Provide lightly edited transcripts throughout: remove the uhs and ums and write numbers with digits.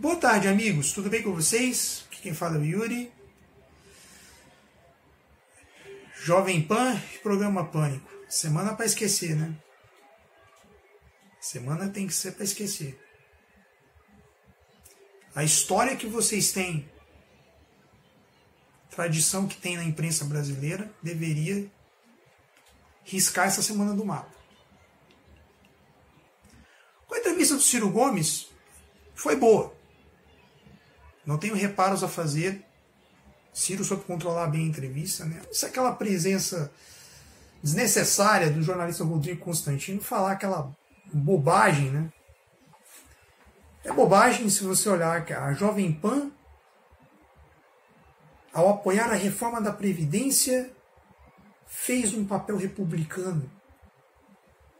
Boa tarde, amigos. Tudo bem com vocês? Aqui quem fala é o Yuri. Jovem Pan e Programa Pânico. Semana para esquecer, né? Semana tem que ser para esquecer. A história que vocês têm, tradição que tem na imprensa brasileira, deveria riscar essa semana do mapa. Com a entrevista do Ciro Gomes, foi boa. Não tenho reparos a fazer. Ciro soube controlar bem a entrevista, né? Isso é aquela presença desnecessária do jornalista Rodrigo Constantino falar aquela bobagem, né? É bobagem se você olhar que a Jovem Pan, ao apoiar a reforma da Previdência, fez um papel republicano.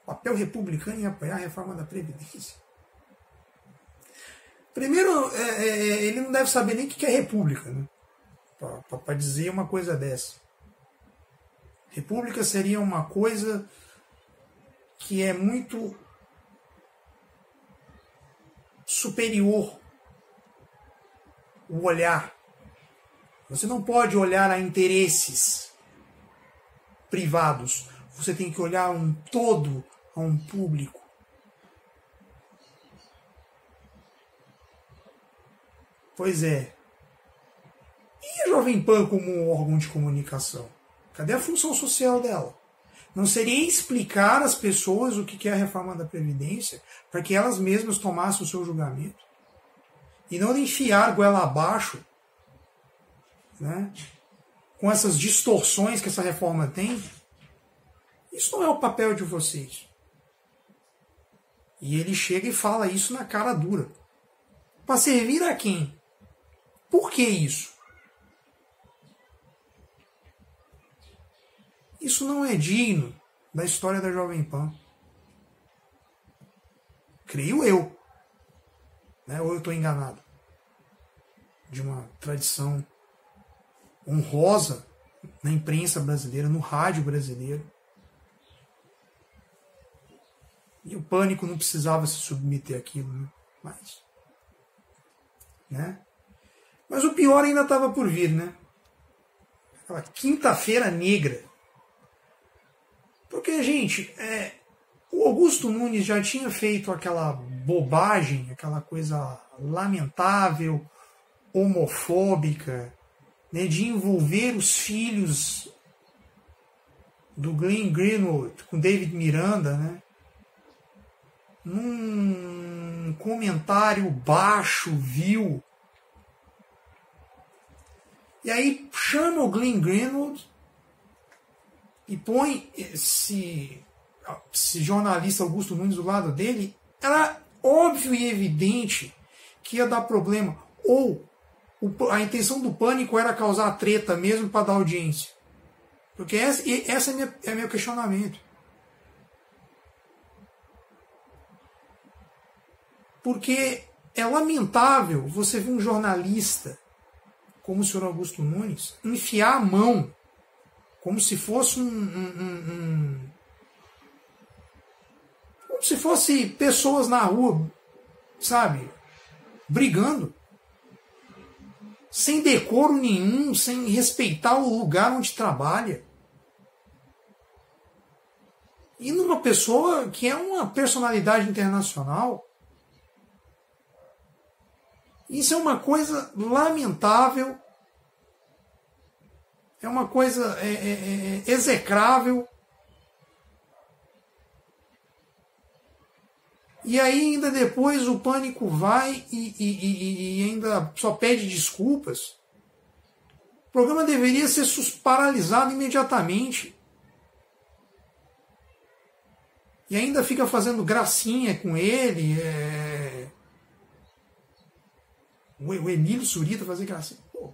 Papel republicano em apoiar a reforma da Previdência. Primeiro, ele não deve saber nem o que é república, né? Para dizer uma coisa dessa. República seria uma coisa que é muito superior o olhar. Você não pode olhar a interesses privados. Você tem que olhar um todo, a um público. Pois é. E a Jovem Pan como um órgão de comunicação? Cadê a função social dela? Não seria explicar às pessoas o que é a reforma da Previdência para que elas mesmas tomassem o seu julgamento? E não enfiar goela abaixo, né, com essas distorções que essa reforma tem? Isso não é o papel de vocês. E ele chega e fala isso na cara dura. Para servir a quem? Por que isso? Isso não é digno da história da Jovem Pan. Creio eu. Né? Ou eu estou enganado? De uma tradição honrosa na imprensa brasileira, no rádio brasileiro. E o Pânico não precisava se submeter àquilo, né? Mas o pior ainda estava por vir, né? Aquela quinta-feira negra. Porque, gente, o Augusto Nunes já tinha feito aquela bobagem, aquela coisa lamentável, homofóbica, né, de envolver os filhos do Glenn Greenwald com David Miranda, né, num comentário baixo, vil. E aí chama o Glenn Greenwald e põe esse jornalista Augusto Nunes do lado dele. Era óbvio e evidente que ia dar problema. Ou a intenção do Pânico era causar treta mesmo para dar audiência. Porque esse é meu questionamento. Porque é lamentável você ver um jornalista como o senhor Augusto Nunes enfiar a mão como se fosse como se fosse pessoas na rua, sabe, brigando, sem decoro nenhum, sem respeitar o lugar onde trabalha. E numa pessoa que é uma personalidade internacional. Isso é uma coisa lamentável, é uma coisa execrável. E aí ainda depois o Pânico vai e ainda só pede desculpas. O programa deveria ser paralisado imediatamente. E ainda fica fazendo gracinha com ele. O Emílio Surita fazer gracinha. Pô.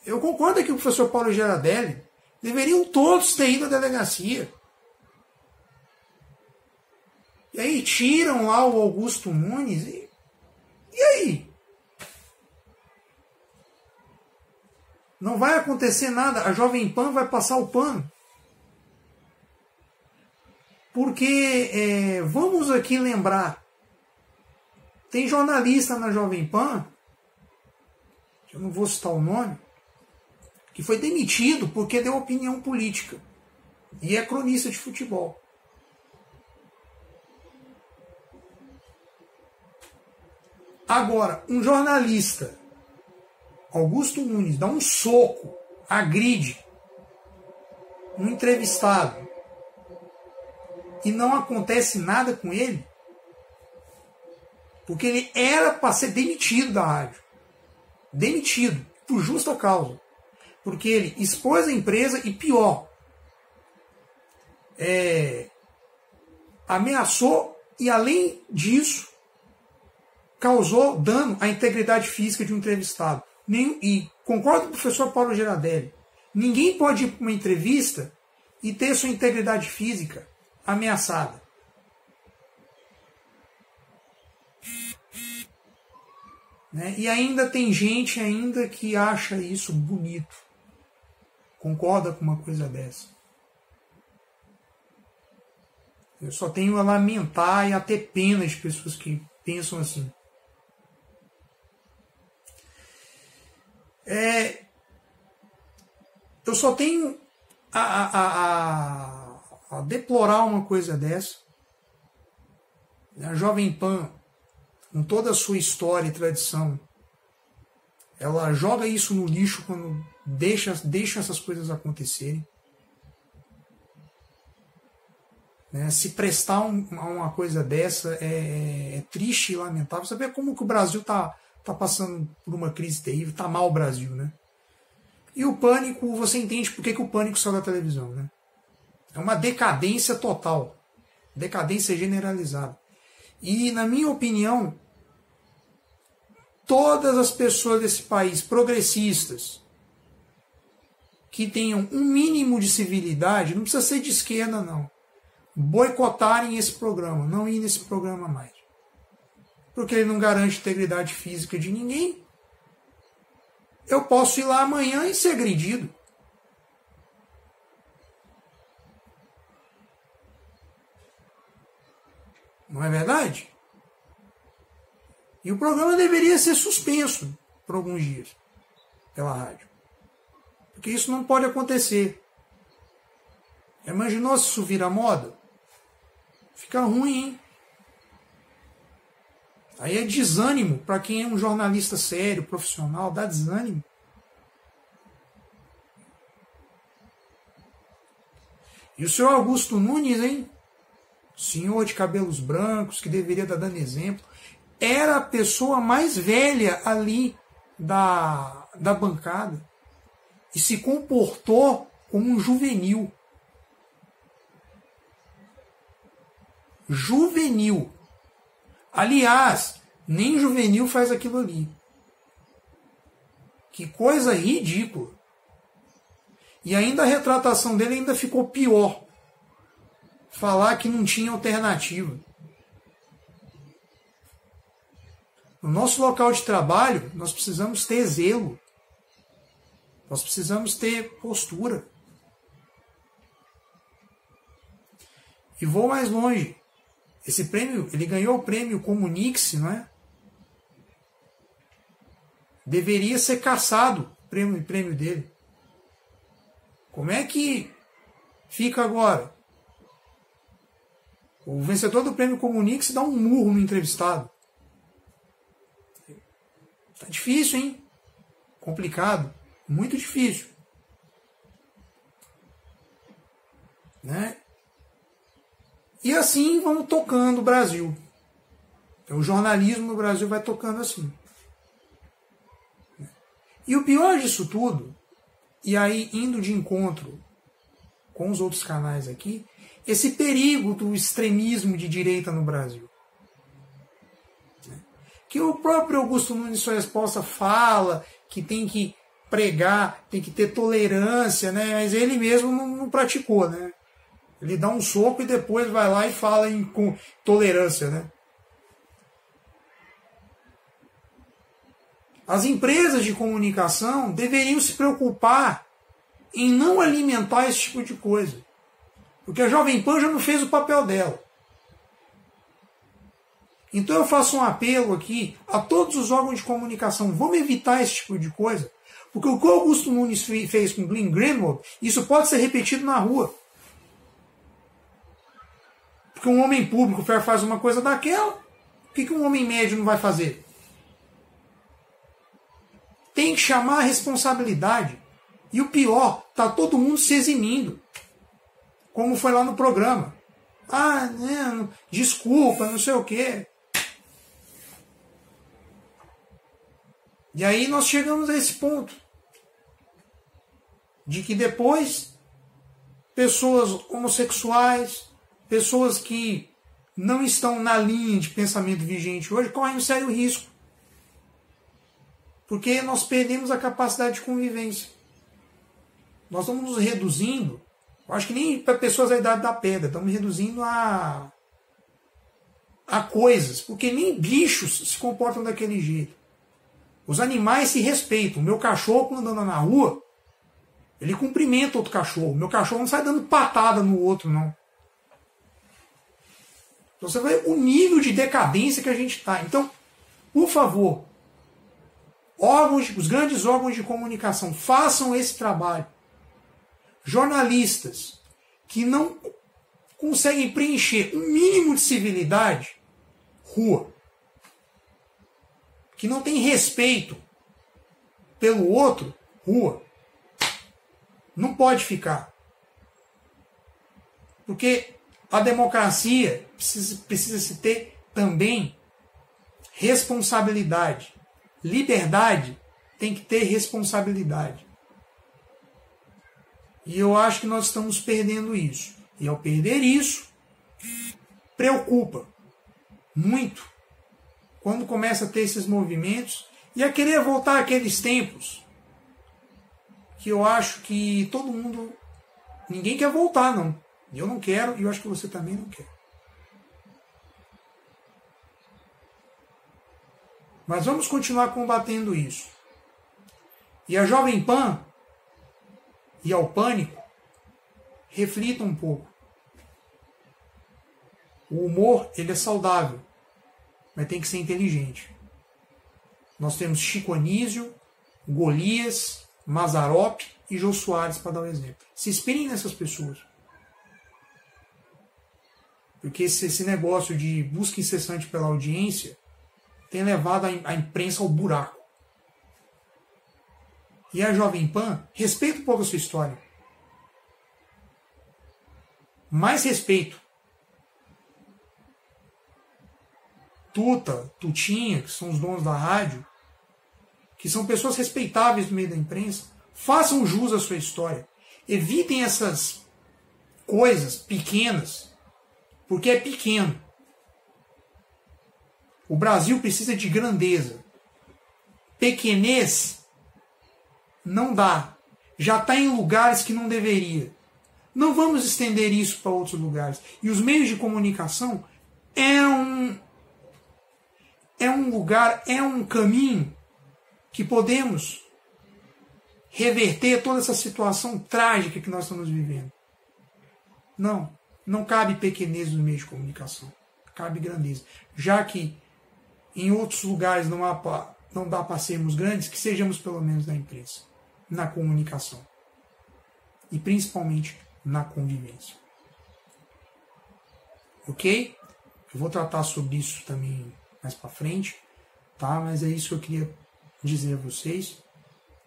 Eu concordo que o professor Paulo Gerardelli deveriam todos ter ido à delegacia. E aí tiram lá o Augusto Nunes. E aí? Não vai acontecer nada. A Jovem Pan vai passar o pano. Porque vamos aqui lembrar Tem jornalista na Jovem Pan, eu não vou citar o nome, que foi demitido porque deu opinião política. E é cronista de futebol. Agora, um jornalista, Augusto Nunes, dá um soco, agride um entrevistado e não acontece nada com ele, porque ele era para ser demitido da rádio. Demitido, por justa causa. Porque ele expôs a empresa e, pior, ameaçou e, além disso, causou dano à integridade física de um entrevistado. E concordo com o professor Paulo Geradelli. Ninguém pode ir para uma entrevista e ter sua integridade física ameaçada. Né? E ainda tem gente ainda que acha isso bonito. Concorda com uma coisa dessa. Eu só tenho a lamentar e a ter pena de pessoas que pensam assim. Eu só tenho a deplorar uma coisa dessa. A Jovem Pan, com toda a sua história e tradição, ela joga isso no lixo quando deixa essas coisas acontecerem. Se prestar a uma coisa dessa é triste e lamentável. Você vê como que o Brasil está passando por uma crise terrível, está mal o Brasil, né? E o Pânico, você entende por que o Pânico saiu da televisão, né? É uma decadência total, decadência generalizada. E, na minha opinião, todas as pessoas desse país, progressistas, que tenham um mínimo de civilidade, não precisa ser de esquerda, não, boicotarem esse programa, não ir nesse programa mais. Porque ele não garante integridade física de ninguém. Eu posso ir lá amanhã e ser agredido. Não é verdade? E o programa deveria ser suspenso por alguns dias pela rádio. Porque isso não pode acontecer. Imaginou se isso vira moda? Fica ruim, hein? Aí é desânimo para quem é um jornalista sério, profissional, dá desânimo. E o senhor Augusto Nunes, hein? Senhor de cabelos brancos, que deveria estar dando exemplo, era a pessoa mais velha ali da bancada e se comportou como um juvenil. Juvenil. Aliás, nem juvenil faz aquilo ali. Que coisa ridícula. E ainda a retratação dele ainda ficou pior. Falar que não tinha alternativa. No nosso local de trabalho, nós precisamos ter zelo. Nós precisamos ter postura. E vou mais longe. Esse prêmio, ele ganhou o prêmio Comunique-se, não é? Deveria ser cassado o prêmio dele. Como é que fica agora? O vencedor do prêmio Comunique-se dá um murro no entrevistado. Tá difícil, hein? Complicado. Muito difícil. Né? E assim vamos tocando o Brasil. Então, o jornalismo no Brasil vai tocando assim. E o pior disso tudo, e aí indo de encontro com os outros canais aqui, esse perigo do extremismo de direita no Brasil. Que o próprio Augusto Nunes, em sua resposta, fala que tem que pregar, tem que ter tolerância, né? Mas ele mesmo não praticou, né? Ele dá um soco e depois vai lá e fala com tolerância, né? As empresas de comunicação deveriam se preocupar em não alimentar esse tipo de coisa. Porque a Jovem Pan já não fez o papel dela. Então eu faço um apelo aqui a todos os órgãos de comunicação. Vamos evitar esse tipo de coisa. Porque o que o Augusto Nunes fez com Glenn Greenwald, isso pode ser repetido na rua. Porque um homem público faz uma coisa daquela, o que um homem médio não vai fazer? Tem que chamar a responsabilidade. E o pior, tá todo mundo se eximindo. Como foi lá no programa. Ah, né, desculpa, não sei o quê. E aí nós chegamos a esse ponto. De que depois, pessoas homossexuais, pessoas que não estão na linha de pensamento vigente hoje, correm um sério risco. Porque nós perdemos a capacidade de convivência. Nós estamos nos reduzindo, eu acho que nem para pessoas da idade da pedra, estamos reduzindo a coisas, porque nem bichos se comportam daquele jeito. Os animais se respeitam. O meu cachorro, quando anda na rua, ele cumprimenta outro cachorro. O meu cachorro não sai dando patada no outro, não. Então você vê o nível de decadência que a gente está. Então, por favor, os grandes órgãos de comunicação, façam esse trabalho. Jornalistas que não conseguem preencher um mínimo de civilidade, rua. Que não tem respeito pelo outro, rua. Não pode ficar. Porque a democracia precisa se ter também responsabilidade. Liberdade tem que ter responsabilidade. E eu acho que nós estamos perdendo isso. E ao perder isso, preocupa muito quando começa a ter esses movimentos e a querer voltar àqueles tempos que eu acho que todo mundo, ninguém quer voltar, não. Eu não quero e eu acho que você também não quer. Mas vamos continuar combatendo isso. E a Jovem Pan e ao Pânico, reflitam um pouco. O humor, ele é saudável, mas tem que ser inteligente. Nós temos Chico Anísio, Golias, Mazzaropi e Jô Soares, para dar um exemplo. Se inspirem nessas pessoas. Porque esse negócio de busca incessante pela audiência tem levado a imprensa ao buraco. E a Jovem Pan, respeita um pouco a sua história. Mais respeito. Tuta, Tutinha, que são os donos da rádio, que são pessoas respeitáveis no meio da imprensa, façam jus à sua história. Evitem essas coisas pequenas, porque é pequeno. O Brasil precisa de grandeza. Pequenez não dá. Já está em lugares que não deveria. Não vamos estender isso para outros lugares. E os meios de comunicação é um lugar, é um caminho que podemos reverter toda essa situação trágica que nós estamos vivendo. Não cabe pequenez nos meios de comunicação. Cabe grandeza. Já que em outros lugares não dá para sermos grandes, que sejamos pelo menos na imprensa, na comunicação. E principalmente na convivência. Ok? Eu vou tratar sobre isso também mais para frente, tá? Mas é isso que eu queria dizer a vocês,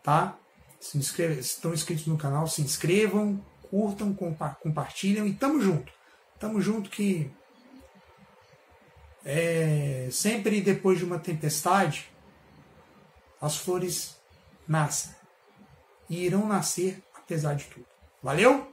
tá? Se estão inscritos no canal, se inscrevam, curtam, compartilham e tamo junto. Tamo junto que sempre depois de uma tempestade as flores nascem e irão nascer apesar de tudo. Valeu?